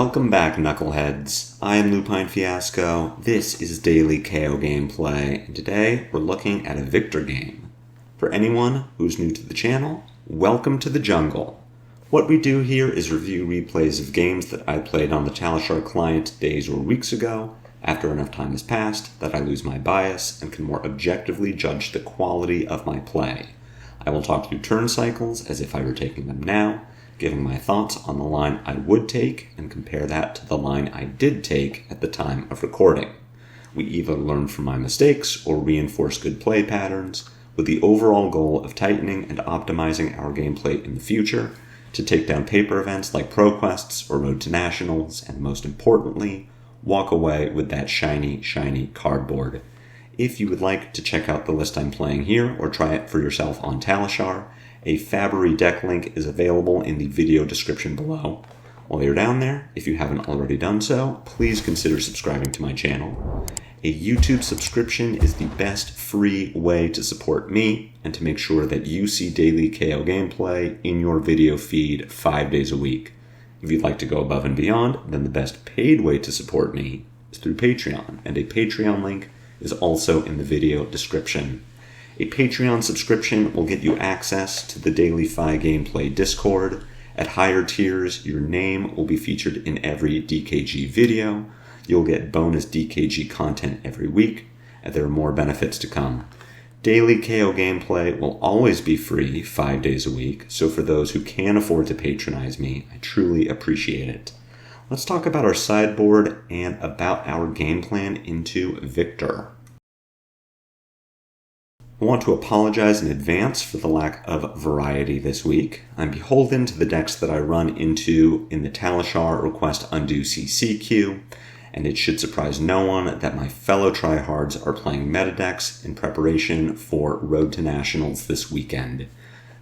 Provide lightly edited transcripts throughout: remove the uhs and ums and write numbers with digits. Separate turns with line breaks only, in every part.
Welcome back, Knuckleheads. I am Lupine Fiasco. This is Daily Kayo Gameplay, and today we're looking at a Victor game. For anyone who's new to the channel, welcome to the jungle. What we do here is review replays of games that I played on the Talishar client days or weeks ago, after enough time has passed that I lose my bias and can more objectively judge the quality of my play. I will talk through turn cycles as if I were taking them now, giving my thoughts on the line I would take and compare that to the line I did take at the time of recording. We either learn from my mistakes or reinforce good play patterns, with the overall goal of tightening and optimizing our gameplay in the future to take down paper events like ProQuests or Road to Nationals, and most importantly, walk away with that shiny cardboard. If you would like to check out the list I'm playing here or try it for yourself on Talishar, a FaB deck link is available in the video description below. While you're down there, if you haven't already done so, please consider subscribing to my channel. A YouTube subscription is the best free way to support me and to make sure that you see daily Kayo gameplay in your video feed 5 days a week. If you'd like to go above and beyond, then the best paid way to support me is through Patreon, and a Patreon link is also in the video description. A Patreon subscription will get you access to the daily FaB gameplay Discord. At higher tiers, your name will be featured in every DKG video. You'll get bonus DKG content every week, and there are more benefits to come. Daily Kayo gameplay will always be free 5 days a week, so for those who can afford to patronize me, I truly appreciate it. Let's talk about our sideboard and about our game plan into Victor. I want to apologize in advance for the lack of variety this week. I'm beholden to the decks that I run into in the Talishar Request Undo CC queue, and it should surprise no one that my fellow tryhards are playing meta decks in preparation for Road to Nationals this weekend.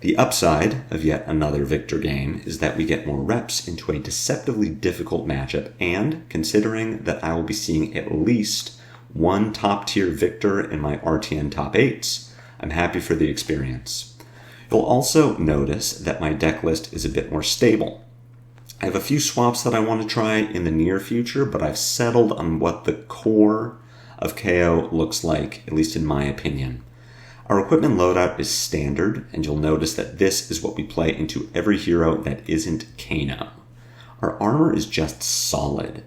The upside of yet another Victor game is that we get more reps into a deceptively difficult matchup, and considering that I will be seeing at least one top-tier Victor in my RTN top 8s, I'm happy for the experience. You'll also notice that my deck list is a bit more stable. I have a few swaps that I want to try in the near future, but I've settled on what the core of Kayo looks like, at least in my opinion. Our equipment loadout is standard, and you'll notice that this is what we play into every hero that isn't Kano. Our armor is just solid.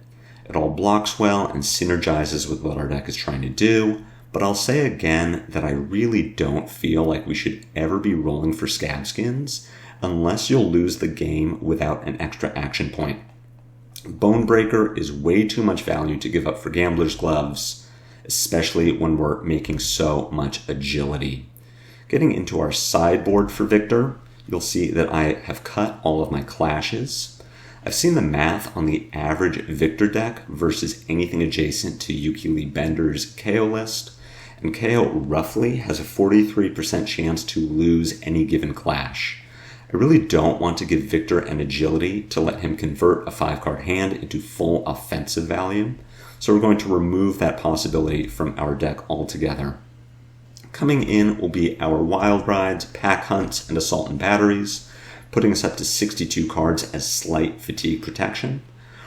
It all blocks well and synergizes with what our deck is trying to do, but I'll say again that I really don't feel like we should ever be rolling for scab skins unless you'll lose the game without an extra action point. Bonebreaker is way too much value to give up for Gambler's Gloves, especially when we're making so much agility. Getting into our sideboard for Victor, you'll see that I have cut all of my clashes. I've seen the math on the average Victor deck versus anything adjacent to Yukili Bender's Kayo list, and Kayo roughly has a 43% chance to lose any given clash. I really don't want to give Victor an agility to let him convert a 5-card hand into full offensive value, so we're going to remove that possibility from our deck altogether. Coming in will be our Wild Rides, Pack Hunts, and Assault and Batteries, putting us up to 62 cards as slight fatigue protection.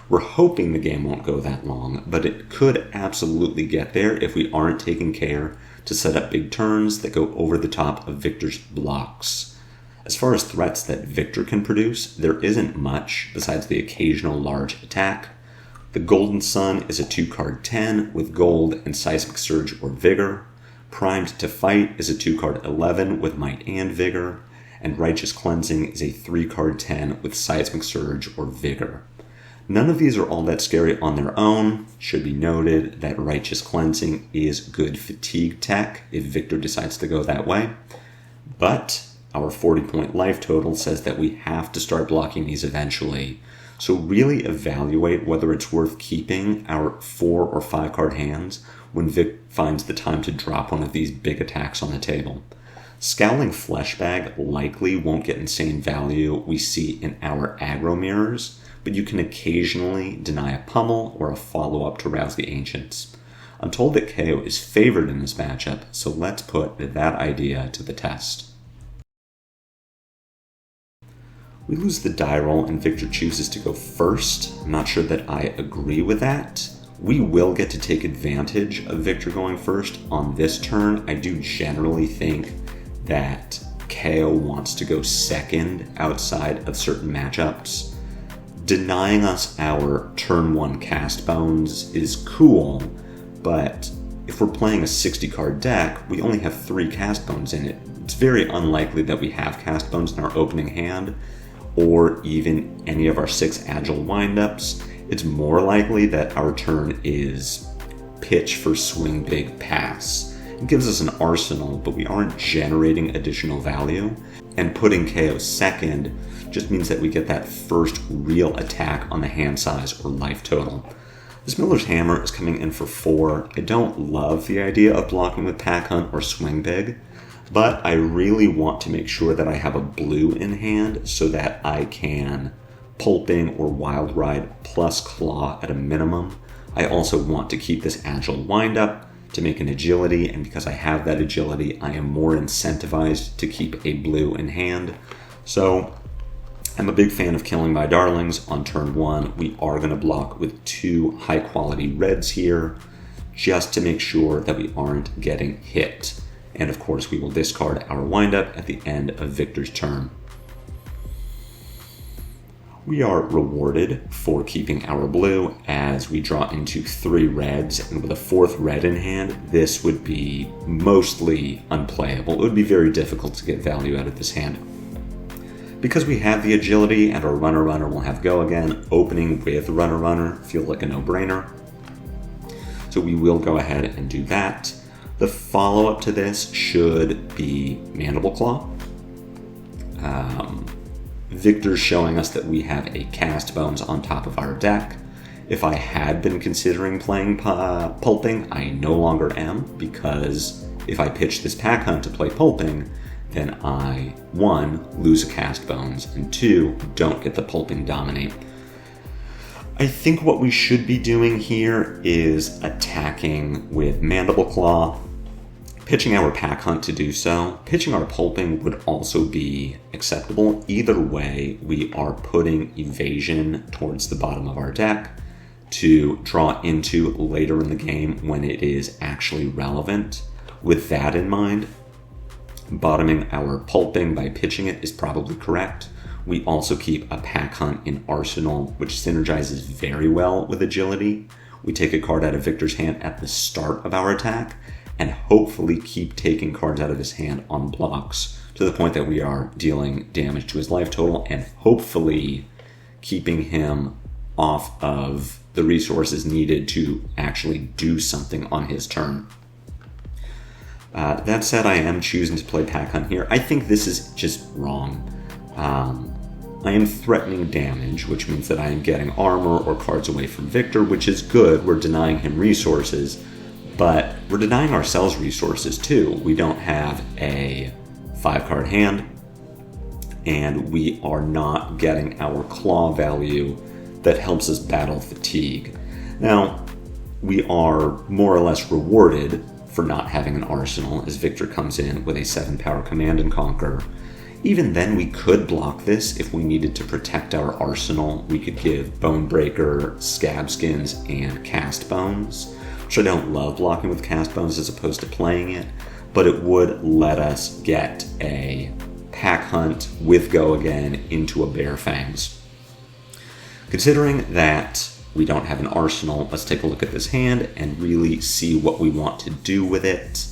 We're hoping the game won't go that long, but it could absolutely get there if we aren't taking care to set up big turns that go over the top of Victor's blocks. As far as threats that Victor can produce, there isn't much besides the occasional large attack. The Golden Sun is a 2-card 10 with Gold and Seismic Surge or Vigor. Primed to Fight is a 2-card 11 with Might and Vigor. And Righteous Cleansing is a 3-card 10 with Seismic Surge or Vigor. None of these are all that scary on their own. Should be noted that Righteous Cleansing is good fatigue tech if Victor decides to go that way. But our 40-point life total says that we have to start blocking these eventually. So really evaluate whether it's worth keeping our 4 or 5 card hands when Vic finds the time to drop one of these big attacks on the table. Scowling Fleshbag likely won't get insane value we see in our aggro mirrors, but you can occasionally deny a pummel or a follow-up to Rouse the Ancients. I'm told that Kayo is favored in this matchup, so let's put that idea to the test. We lose the die roll and Victor chooses to go first. I'm not sure that I agree with that. We will get to take advantage of Victor going first on this turn. I do generally think that Kayo wants to go second outside of certain matchups. Denying us our turn 1 cast bones is cool, but if we're playing a 60 card deck, we only have 3 cast bones in it. It's very unlikely that we have cast bones in our opening hand, or even any of our 6 agile windups. It's more likely that our turn is pitch for swing big pass. It gives us an arsenal, but we aren't generating additional value. And putting Kayo second just means that we get that first real attack on the hand size or life total. This Miller's Hammer is coming in for 4. I don't love the idea of blocking with Pack Hunt or Swing Big, but I really want to make sure that I have a blue in hand so that I can Pulping or Wild Ride plus Claw at a minimum. I also want to keep this Agile Windup to make an agility, and because I have that agility, I am more incentivized to keep a blue in hand. So I'm a big fan of killing my darlings on turn 1. We are going to block with 2 high quality reds here, just to make sure that we aren't getting hit. And of course, we will discard our windup at the end of Victor's turn. We are rewarded for keeping our blue as we draw into 3 reds, and with a 4th red in hand, this would be mostly unplayable. It would be very difficult to get value out of this hand. Because we have the agility and our runner will have go again, opening with runner feels like a no-brainer. So we will go ahead and do that. The follow-up to this should be Mandible Claw. Victor's showing us that we have a cast bones on top of our deck. If I had been considering playing Pulping, I no longer am, because if I pitch this Pack Hunt to play Pulping, then I, 1, lose a cast bones, and 2, don't get the Pulping Dominate. I think what we should be doing here is attacking with Mandible Claw, pitching our Pack Hunt to do so. Pitching our Pulping would also be acceptable. Either way, we are putting Evasion towards the bottom of our deck to draw into later in the game when it is actually relevant. With that in mind, bottoming our Pulping by pitching it is probably correct. We also keep a Pack Hunt in Arsenal, which synergizes very well with Agility. We take a card out of Victor's hand at the start of our attack, and hopefully keep taking cards out of his hand on blocks to the point that we are dealing damage to his life total, and hopefully keeping him off of the resources needed to actually do something on his turn. That said, I am choosing to play Pack Hunt here. I think this is just wrong. I am threatening damage, which means that I am getting armor or cards away from Victor, which is good. We're denying him resources, but we're denying ourselves resources too. We don't have a 5-card hand, and we are not getting our claw value that helps us battle fatigue. Now, we are more or less rewarded for not having an arsenal, as Victor comes in with a 7-power Command and Conquer. Even then, we could block this if we needed to protect our arsenal. We could give Bonebreaker, Scab Skins, and Cast Bones, which I don't love blocking with Cast Bones as opposed to playing it, but it would let us get a Pack Hunt with Go Again into a Bare Fangs. Considering that we don't have an arsenal, let's take a look at this hand and really see what we want to do with it.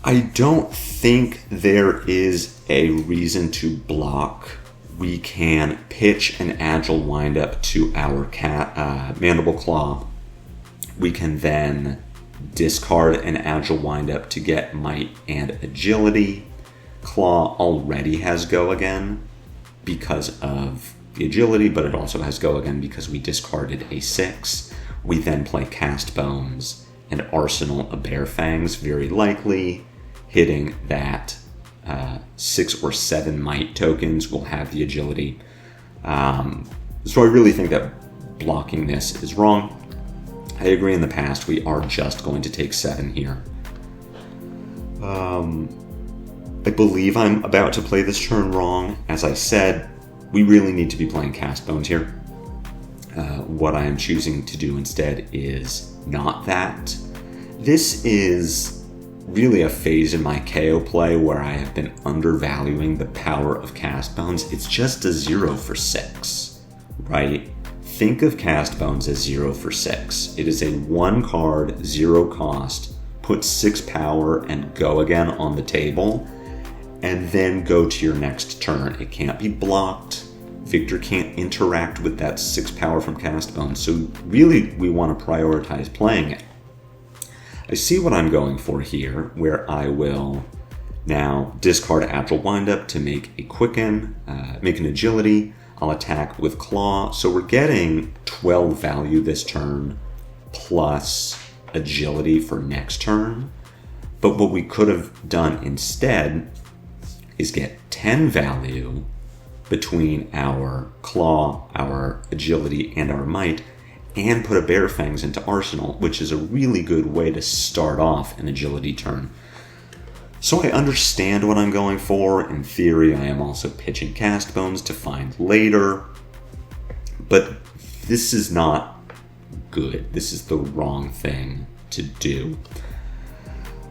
I don't think there is a reason to block. We can pitch an Agile Windup to our Mandible Claw. We can then discard an Agile Windup to get Might and Agility. Claw already has Go Again because of the agility, but it also has Go Again because we discarded a 6. We then play Cast Bones and Arsenal a Bare Fangs, very likely hitting that 6 or 7 Might tokens will have the agility. So I really think that blocking this is wrong. I agree in the past we are just going to take 7 here. I believe I'm about to play this turn wrong. As I said, we really need to be playing Cast Bones here. What I am choosing to do instead is not that. This is really a phase in my Kayo play where I have been undervaluing the power of Cast Bones. It's just a 0 for 6, right? Think of Cast Bones as 0 for 6. It is a 1 card, 0 cost, put 6 power and go again on the table, and then go to your next turn. It can't be blocked. Victor can't interact with that 6 power from Cast Bones, so really we want to prioritize playing it. I see what I'm going for here, where I will now discard Agile Windup to make a Quicken, make an Agility. I'll attack with Claw, so we're getting 12 value this turn, plus Agility for next turn. But what we could have done instead is get 10 value between our Claw, our Agility, and our Might, and put a Bear Fangs into Arsenal, which is a really good way to start off an Agility turn. So I understand what I'm going for. In theory, I am also pitching Cast Bones to find later, but this is not good. This is the wrong thing to do.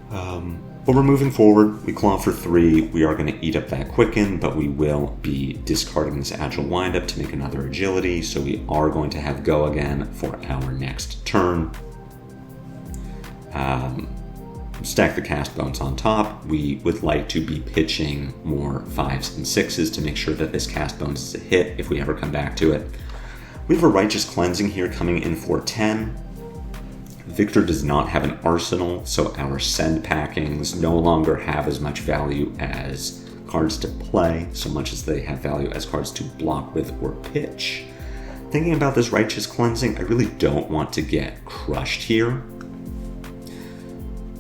But we're moving forward. We claw for 3. We are going to eat up that Quicken, but we will be discarding this Agile Windup to make another Agility, so we are going to have go again for our next turn. Stack the Cast Bones on top. We would like to be pitching more 5s and 6s to make sure that this Cast Bones is a hit if we ever come back to it. We have a Righteous Cleansing here coming in for 10. Victor does not have an arsenal, so our send packings no longer have as much value as cards to play, so much as they have value as cards to block with or pitch. Thinking about this Righteous Cleansing, I really don't want to get crushed here.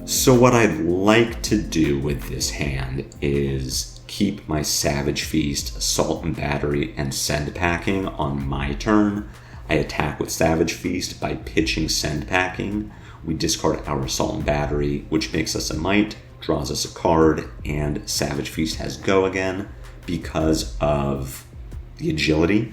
So what I'd like to do with this hand is keep my Savage Feast, Assault and Battery, and Send Packing on my turn. I attack with Savage Feast by pitching Send Packing. We discard our Assault and Battery, which makes us a Might, draws us a card, and Savage Feast has go again because of the Agility.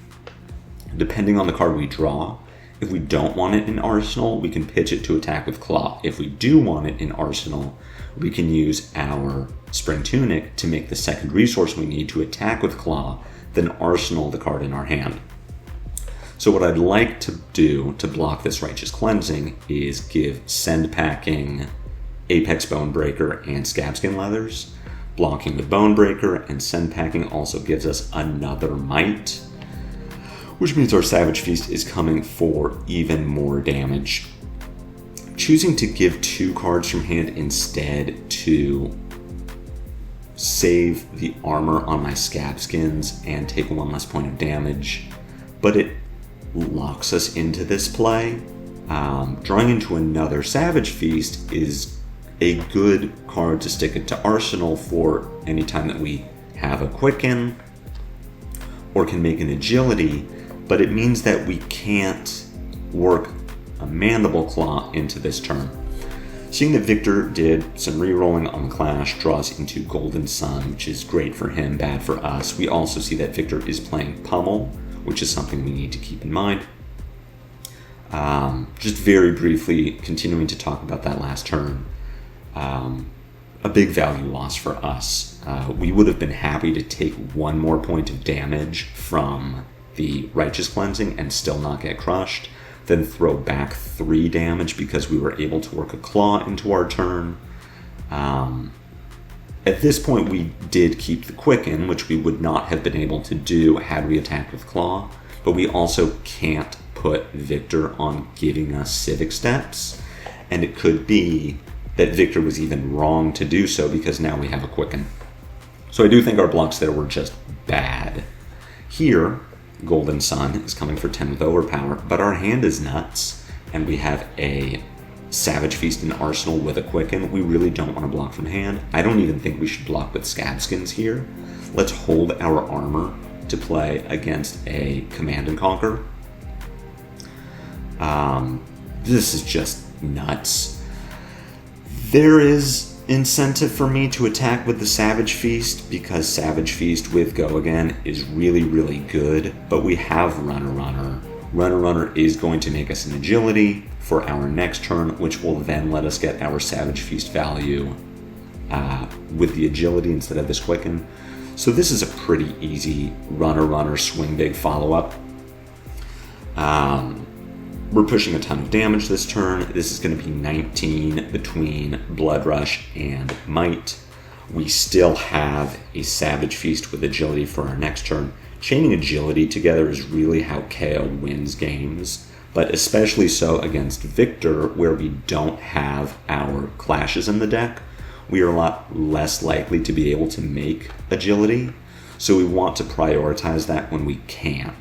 Depending on the card we draw, if we don't want it in Arsenal, we can pitch it to attack with Claw. If we do want it in Arsenal, we can use our Spring Tunic to make the second resource we need to attack with Claw, then Arsenal the card in our hand. So what I'd like to do to block this Righteous Cleansing is give Send Packing, Apex Bonebreaker, and Scabskin Leathers. Blocking with Bonebreaker and Send Packing also gives us another Might, which means our Savage Feast is coming for even more damage. Choosing to give 2 cards from hand instead to save the armor on my Scabskins and take 1 less point of damage, but it locks us into this play. Drawing into another Savage Feast is a good card to stick it to Arsenal for any time that we have a Quicken or can make an Agility, but it means that we can't work a Mandible Claw into this turn. Seeing that Victor did some re-rolling on the Clash, draws into Golden Sun, which is great for him, bad for us. We also see that Victor is playing Pummel, which is something we need to keep in mind. Just very briefly, continuing to talk about that last turn, a big value loss for us. We would have been happy to take 1 more point of damage from the Righteous Cleansing and still not get crushed, then throw back 3 damage because we were able to work a Claw into our turn. At this point, we did keep the Quicken, which we would not have been able to do had we attacked with Claw, but we also can't put Victor on giving us Civic Steps, and it could be that Victor was even wrong to do so because now we have a Quicken. So I do think our blocks there were just bad. Here, Golden Sun is coming for 10 with Overpower, but our hand is nuts, and we have a Savage Feast in Arsenal with a Quicken. We really don't want to block from hand. I don't even think we should block with Scabskins here. Let's hold our armor to play against a Command and Conquer. This is just nuts. There is incentive for me to attack with the Savage Feast because Savage Feast with Go Again is really, really good, but we have Runner Runner. Runner Runner is going to make us an agility for our next turn, which will then let us get our Savage Feast value with the agility instead of this quicken. So this is a pretty easy Runner Runner swing big follow-up. We're pushing a ton of damage this turn. This is going to be 19 between Blood Rush and Might. We still have a Savage Feast with agility for our next turn. Chaining agility together is really how Kayo wins games, but especially so against Victor, where we don't have our clashes in the deck. We are a lot less likely to be able to make agility, so we want to prioritize that when we can.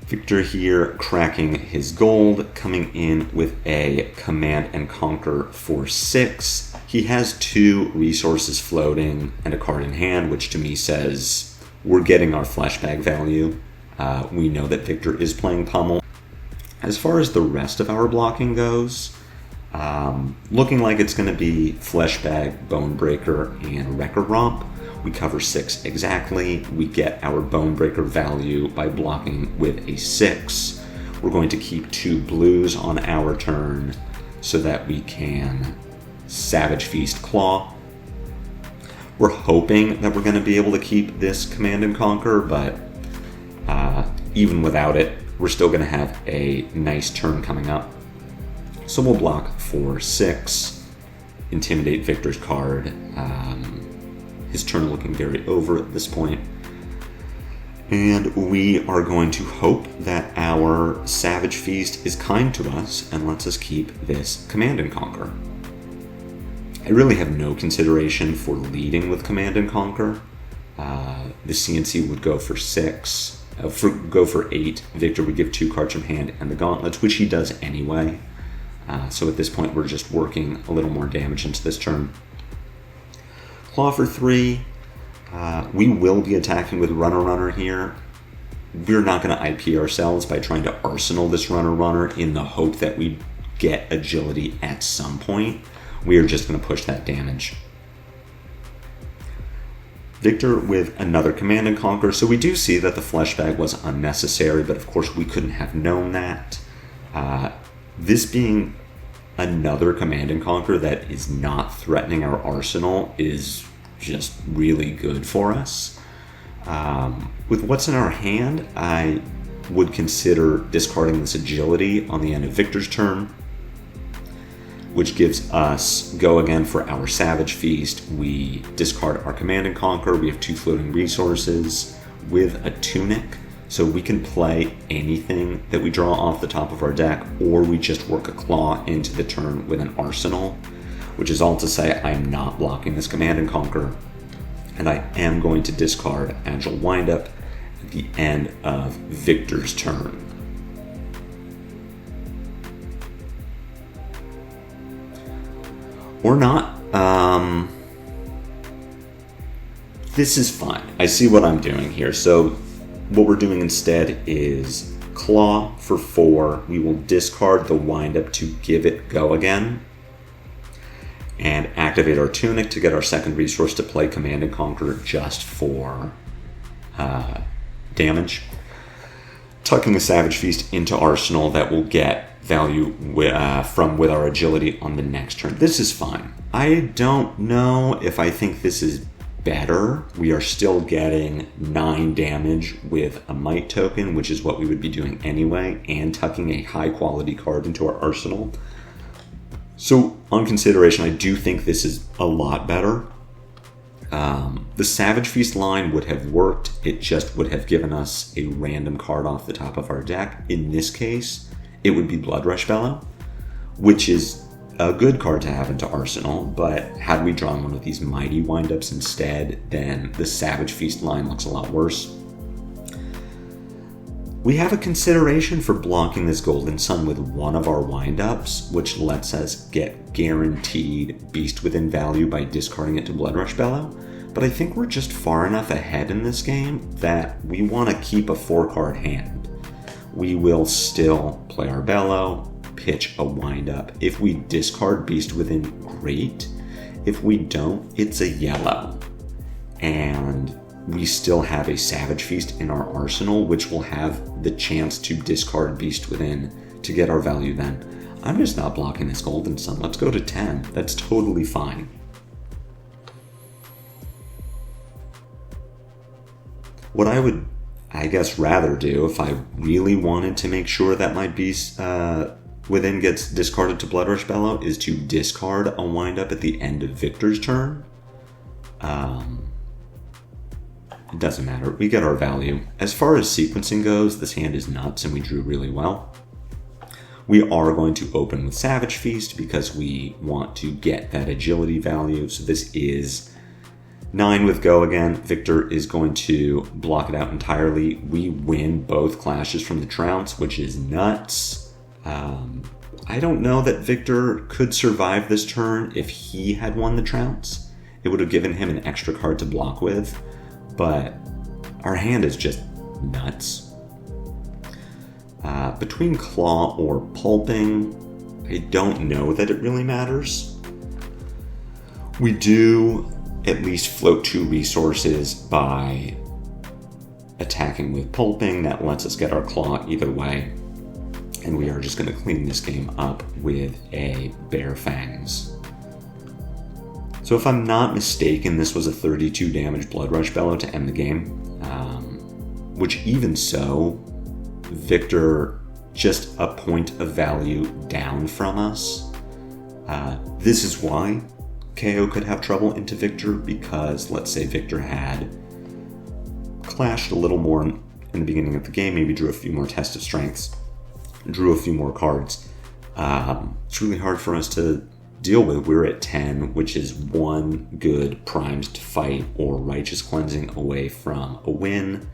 Victor here cracking his gold, coming in with a Command and Conquer for 6. He has 2 resources floating and a card in hand, which to me says we're getting our flashback value. We know that Victor is playing Pummel. As far as the rest of our blocking goes, looking like it's going to be Fleshbag, Bonebreaker, and Wrecker Romp. We cover 6 exactly. We get our Bonebreaker value by blocking with a 6. We're going to keep 2 blues on our turn so that we can Savage Feast Claw. We're hoping that we're going to be able to keep this Command and Conquer, but even without it, we're still going to have a nice turn coming up. So we'll block for 6, intimidate Victor's card. His turn looking very over at this point. And we are going to hope that our Savage Feast is kind to us and lets us keep this Command and Conquer. I really have no consideration for leading with Command and Conquer. The CNC would go for 6, go for 8. Victor would give 2 cards from hand and the gauntlets, which he does anyway. So at this point, we're just working a little more damage into this turn. Claw for 3. We will be attacking with Runner Runner here. We're not going to IP ourselves by trying to arsenal this Runner Runner in the hope that we get agility at some point. We are just going to push that damage. Victor with another Command and Conquer. So we do see that the Fleshbag was unnecessary, but of course we couldn't have known that. This being another Command and Conquer that is not threatening our arsenal is just really good for us. With what's in our hand, I would consider discarding this agility on the end of Victor's turn, which gives us Go Again for our Savage Feast. We discard our Command and Conquer. We have 2 floating resources with a Tunic. So we can play anything that we draw off the top of our deck, or we just work a Claw into the turn with an Arsenal, which is all to say I am not blocking this Command and Conquer, and I am going to discard Agile Windup at the end of Victor's turn. Or not. This is fine. I see what I'm doing here. So what we're doing instead is Claw for 4. We will discard the Windup to give it Go Again, and activate our Tunic to get our second resource to play Command and Conquer just for damage. Tucking a Savage Feast into Arsenal that will get value with our agility on the next turn. This is fine. I don't know if I think this is better. We are still getting 9 damage with a Might token, which is what we would be doing anyway, and tucking a high quality card into our arsenal. So on consideration, I do think this is a lot better. The Savage Feast line would have worked. It just would have given us a random card off the top of our deck. In this case, it would be Blood Rush Bellow, which is a good card to have into Arsenal, but had we drawn one of these Mighty Windups instead, then the Savage Feast line looks a lot worse. We have a consideration for blocking this Golden Sun with one of our windups, which lets us get guaranteed Beast Within value by discarding it to Blood Rush Bellow, but I think we're just far enough ahead in this game that we want to keep a 4-card hand. We will still play our Bellow, pitch a wind-up. If we discard Beast Within, great. If we don't, it's a yellow. And we still have a Savage Feast in our arsenal, which will have the chance to discard Beast Within to get our value then. I'm just not blocking this Golden Sun. Let's go to 10. That's totally fine. What I would, I guess, rather do if I really wanted to make sure that my Beast Within gets discarded to Blood Rush Bellow is to discard a wind-up at the end of Victor's turn. It doesn't matter. We get our value. As far as sequencing goes, this hand is nuts and we drew really well. We are going to open with Savage Feast because we want to get that agility value. So this is 9 with Go again. Victor is going to block it out entirely. We win both clashes from the Trounce, which is nuts. I don't know that Victor could survive this turn if he had won the Trounce. It would have given him an extra card to block with, but our hand is just nuts. Between Claw or Pulping, I don't know that it really matters. We do at least float 2 resources by attacking with Pulping. That lets us get our Claw either way. And we are just going to clean this game up with a Bare Fangs. So if I'm not mistaken, this was a 32 damage Blood Rush Bellow to end the game. Which even so, Victor just a point of value down from us. This is why Kayo could have trouble into Victor, because let's say Victor had clashed a little more in the beginning of the game, maybe drew a few more Test of Strengths, drew a few more cards. It's really hard for us to deal with. We're at 10, which is 1 good Primed to Fight or Righteous Cleansing away from a win.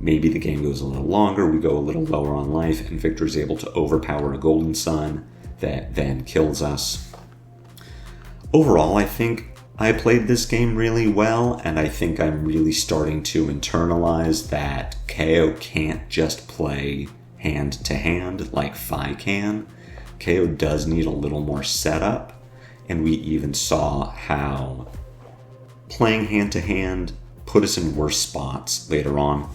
Maybe the game goes a little longer, we go a little lower on life, and Victor is able to overpower a Golden Sun that then kills us. Overall, I think I played this game really well, and I think I'm really starting to internalize that Kayo can't just play hand to hand like FaB can. Kayo does need a little more setup, and we even saw how playing hand to hand put us in worse spots later on.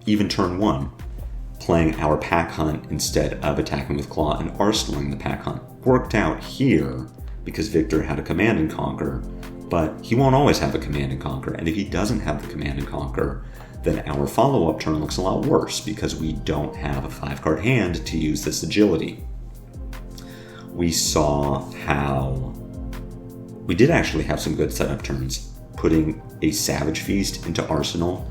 Even turn 1, playing our Pack Hunt instead of attacking with Claw and arsenaling the Pack Hunt worked out here because Victor had a Command and Conquer, but he won't always have a Command and Conquer, and if he doesn't have the Command and Conquer, then our follow-up turn looks a lot worse because we don't have a 5-card hand to use this agility. We saw how we did actually have some good setup turns, putting a Savage Feast into Arsenal.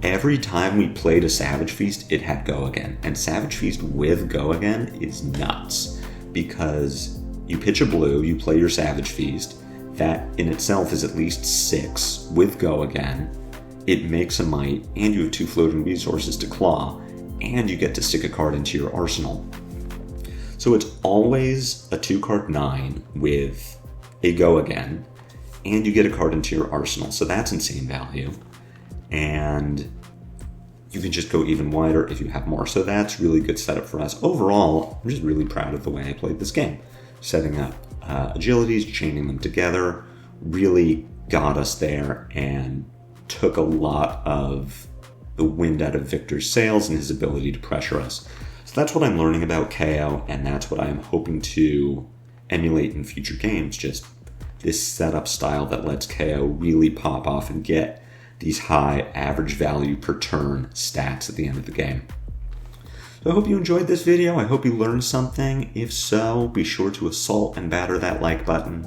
Every time we played a Savage Feast, it had Go Again. And Savage Feast with Go Again is nuts, because you pitch a blue, you play your Savage Feast, that in itself is at least 6 with Go Again. It makes a Might, and you have 2 floating resources to Claw, and you get to stick a card into your arsenal. So it's always a 2-card 9 with a Go Again, and you get a card into your arsenal, so that's insane value. And you can just go even wider if you have more. So that's really good setup for us. Overall, I'm just really proud of the way I played this game. Setting up agilities, chaining them together, really got us there and took a lot of the wind out of Victor's sails and his ability to pressure us. So that's what I'm learning about Kayo, and that's what I'm hoping to emulate in future games. Just this setup style that lets Kayo really pop off and get these high average value per turn stats at the end of the game. So I hope you enjoyed this video. I hope you learned something. If so, be sure to assault and batter that like button.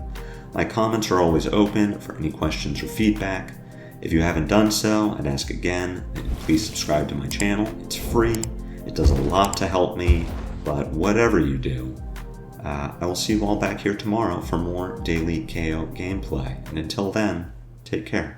My comments are always open for any questions or feedback. If you haven't done so, I'd ask again that you please subscribe to my channel. It's free. It does a lot to help me, but whatever you do, I will see you all back here tomorrow for more daily Kayo gameplay. And until then, take care.